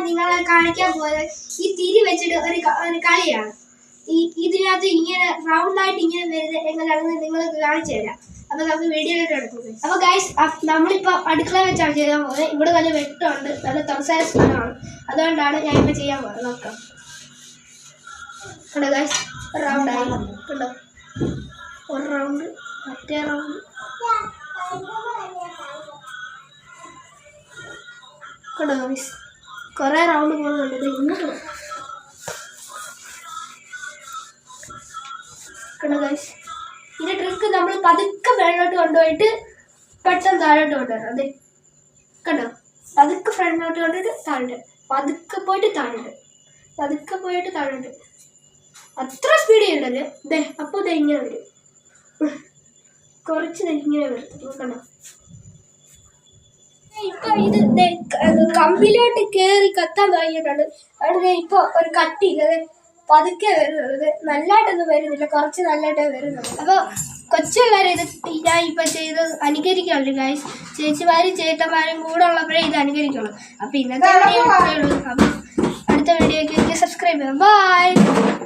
നിങ്ങളെ കാണിക്കാൻ പോയത് ഈ തിരി വെച്ചിട്ട് ഒരു കളിയാണ്. ഇതിനകത്ത് ഇങ്ങനെ റൗണ്ടായിട്ട് ഇങ്ങനെ വരുന്നത് എങ്ങനെയാണെന്ന് നിങ്ങൾക്ക് കാണിച്ചു തരാം. അപ്പൊ നമുക്ക് വീഡിയോയിലോട്ട് എടുക്കും. അപ്പൊ ഗൈസ്, നമ്മളിപ്പോ അടുക്കള വെച്ചാണ് ചെയ്യാൻ പോകുന്നത്. ഇവിടെ നല്ല വെട്ടമുണ്ട്, നല്ല തുറസായ സ്ഥലമാണ്. അതുകൊണ്ടാണ് ഞാൻ ഇപ്പൊ ചെയ്യാൻ പോകുന്നത്. നോക്കാം. കണ്ടോ ഗൈസ്, റൗണ്ടായി കണ്ടോ, ഒരു റൗണ്ട്, മറ്റേ റൗണ്ട് കണ്ടോ ഗൈസ്, കുറെ റൗണ്ട് പോകുന്നുണ്ട്. ഇങ്ങോട്ട് കണ്ടോ ഗൈസ്. ഇതിന്റെ ട്രിക്ക് നമ്മൾ പതുക്കെ മേലോട്ട് കൊണ്ടുപോയിട്ട് പെട്ടെന്ന് താഴോട്ട് കൊണ്ടുവരണം. അതെ കണ്ടോ, പതുക്കെ ഫ്രണ്ടിലോട്ട് കൊണ്ടിട്ട് താഴോട്ട്, പതുക്കെ പോയിട്ട് താഴോട്ട്, പതുക്കെ പോയിട്ട് താഴോട്ട്. അത്ര സ്പീഡ് ചെയ്യണ്ടത്. ദേ അപ്പോൾ ഇത് ഇങ്ങനെ വരും, കുറച്ച് ഇങ്ങനെ വരും. കണ്ടോ, ഇപ്പൊ ഇത് കമ്പിലോട്ട് കയറി കത്താൻ തുടങ്ങിയിട്ടുണ്ട്. അവിടെ ഇപ്പൊ ഒരു കട്ടിയില്ല, പതുക്കെ വരുന്നത്. നല്ലതായിട്ടൊന്നും വരുന്നില്ല, കുറച്ച് നല്ലതായിട്ടേ വരുന്നുള്ളൂ. അപ്പോൾ കൊച്ചുപിള്ളേരെ ഇത് ഞാൻ ഇപ്പം ചെയ്ത് അനുകരിക്കുള്ളൂ ഗൈസ്. ചേച്ചിമാരും ചേട്ടന്മാരും കൂടെ ഉള്ളപ്പോഴേ ഇത് അനുകരിക്കുള്ളൂ. അപ്പോൾ ഇന്നത്തെ വീഡിയോ ഇത്രയേ ഉള്ളൂ. അപ്പം അടുത്ത വീഡിയോയ്ക്ക് സബ്സ്ക്രൈബ് ചെയ്യാം. ബൈ.